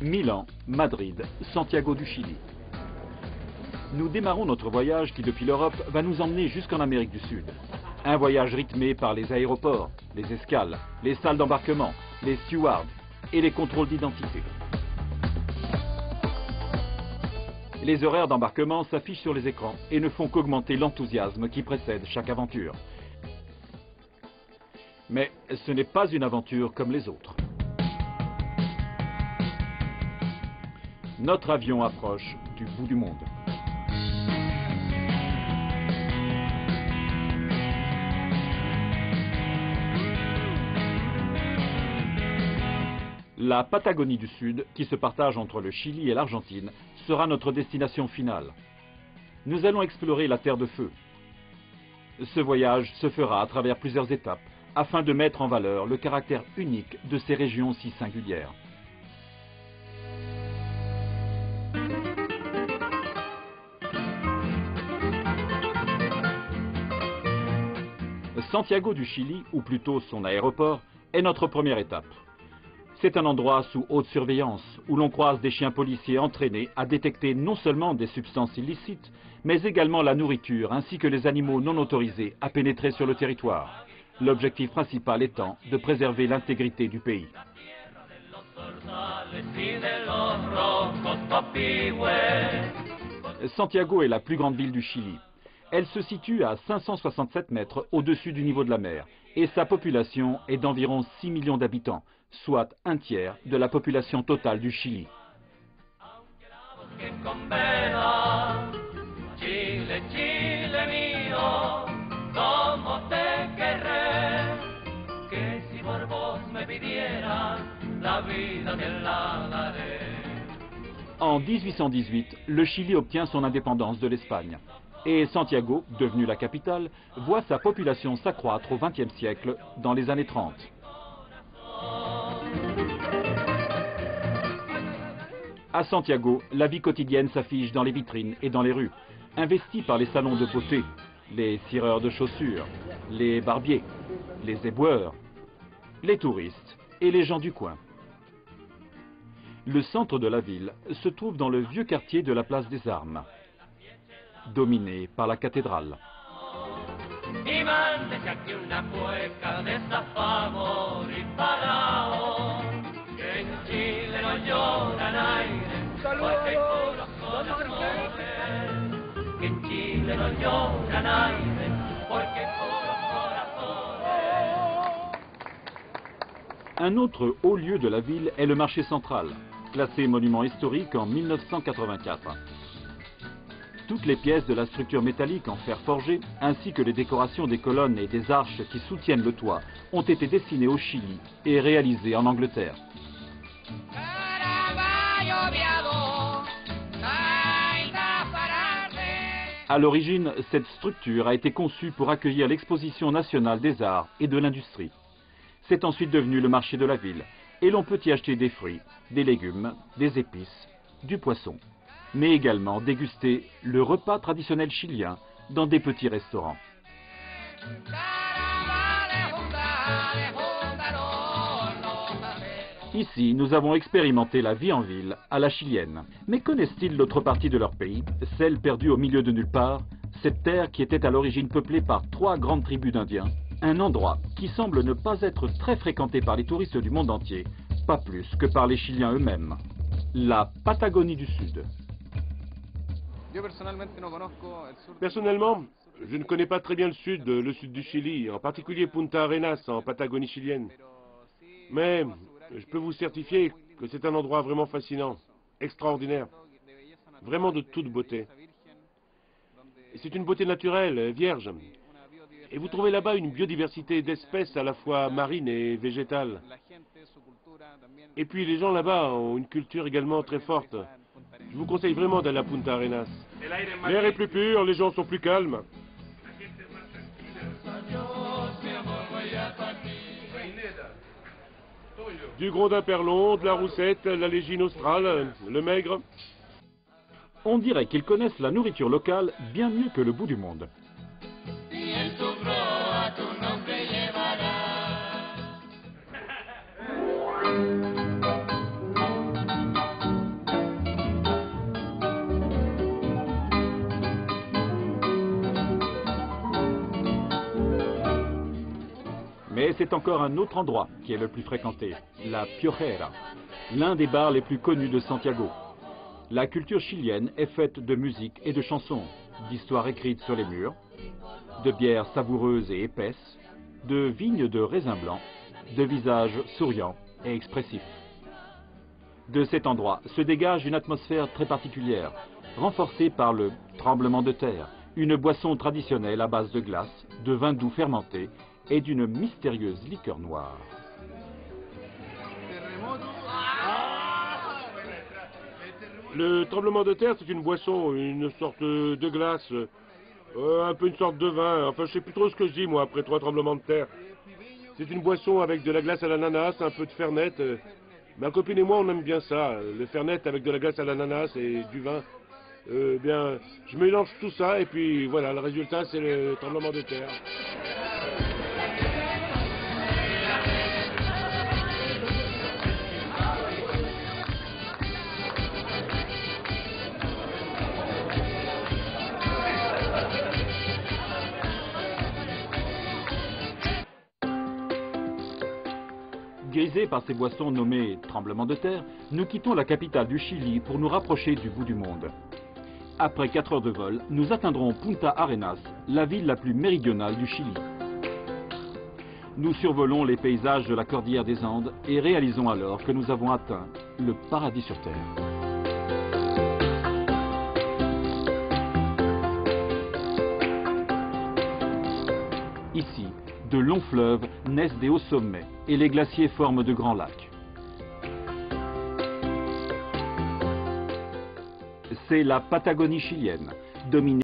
Milan, Madrid, Santiago du Chili. Nous démarrons notre voyage qui, depuis l'Europe, va nous emmener jusqu'en Amérique du Sud. Un voyage rythmé par les aéroports, les escales, les salles d'embarquement, les stewards et les contrôles d'identité. Les horaires d'embarquement s'affichent sur les écrans et ne font qu'augmenter l'enthousiasme qui précède chaque aventure. Mais ce n'est pas une aventure comme les autres. Notre avion approche du bout du monde. La Patagonie du Sud, qui se partage entre le Chili et l'Argentine, sera notre destination finale. Nous allons explorer la Terre de Feu. Ce voyage se fera à travers plusieurs étapes, afin de mettre en valeur le caractère unique de ces régions si singulières. Santiago du Chili, ou plutôt son aéroport, est notre première étape. C'est un endroit sous haute surveillance, où l'on croise des chiens policiers entraînés à détecter non seulement des substances illicites, mais également la nourriture ainsi que les animaux non autorisés à pénétrer sur le territoire. L'objectif principal étant de préserver l'intégrité du pays. Santiago est la plus grande ville du Chili. Elle se situe à 567 mètres au-dessus du niveau de la mer et sa population est d'environ 6 millions d'habitants, soit un tiers de la population totale du Chili. En 1818, le Chili obtient son indépendance de l'Espagne. Et Santiago, devenue la capitale, voit sa population s'accroître au XXe siècle, dans les années 30. À Santiago, la vie quotidienne s'affiche dans les vitrines et dans les rues, investie par les salons de beauté, les cireurs de chaussures, les barbiers, les éboueurs, les touristes et les gens du coin. Le centre de la ville se trouve dans le vieux quartier de la place des Armes, dominé par la cathédrale. Un autre haut lieu de la ville est le marché central, classé monument historique en 1984. Toutes les pièces de la structure métallique en fer forgé, ainsi que les décorations des colonnes et des arches qui soutiennent le toit, ont été dessinées au Chili et réalisées en Angleterre. À l'origine, cette structure a été conçue pour accueillir l'exposition nationale des arts et de l'industrie. C'est ensuite devenu le marché de la ville, et l'on peut y acheter des fruits, des légumes, des épices, du poisson, mais également déguster le repas traditionnel chilien dans des petits restaurants. Ici, nous avons expérimenté la vie en ville à la chilienne. Mais connaissent-ils l'autre partie de leur pays, celle perdue au milieu de nulle part, cette terre qui était à l'origine peuplée par 3 grandes tribus d'Indiens, un endroit qui semble ne pas être très fréquenté par les touristes du monde entier, pas plus que par les Chiliens eux-mêmes. La Patagonie du Sud. Personnellement, je ne connais pas très bien le sud du Chili, en particulier Punta Arenas, en Patagonie chilienne. Mais je peux vous certifier que c'est un endroit vraiment fascinant, extraordinaire, vraiment de toute beauté. C'est une beauté naturelle, vierge. Et vous trouvez là-bas une biodiversité d'espèces à la fois marines et végétales. Et puis les gens là-bas ont une culture également très forte. Je vous conseille vraiment d'aller à Punta Arenas. L'air est plus pur, les gens sont plus calmes. Du Grondin perlon, de la roussette, la légine australe, le maigre. On dirait qu'ils connaissent la nourriture locale bien mieux que le bout du monde. Mais c'est encore un autre endroit qui est le plus fréquenté, la Piojera, l'un des bars les plus connus de Santiago. La culture chilienne est faite de musique et de chansons, d'histoires écrites sur les murs, de bières savoureuses et épaisses, de vignes de raisins blancs, de visages souriants et expressifs. De cet endroit se dégage une atmosphère très particulière, renforcée par le tremblement de terre, une boisson traditionnelle à base de glace, de vin doux fermenté et d'une mystérieuse liqueur noire. Le tremblement de terre, c'est une boisson, une sorte de glace, un peu une sorte de vin. Enfin, je sais plus trop ce que je dis, moi, après 3 tremblements de terre. C'est une boisson avec de la glace à l'ananas, un peu de fernet. Ma copine et moi, on aime bien ça, le fernet avec de la glace à l'ananas et du vin. Bien, je mélange tout ça et puis voilà, le résultat, c'est le tremblement de terre. Grisés par ces boissons nommées tremblements de terre, nous quittons la capitale du Chili pour nous rapprocher du bout du monde. Après 4 heures de vol, nous atteindrons Punta Arenas, la ville la plus méridionale du Chili. Nous survolons les paysages de la cordillère des Andes et réalisons alors que nous avons atteint le paradis sur terre. Ici, de longs fleuves naissent des hauts sommets et les glaciers forment de grands lacs. C'est la Patagonie chilienne, dominée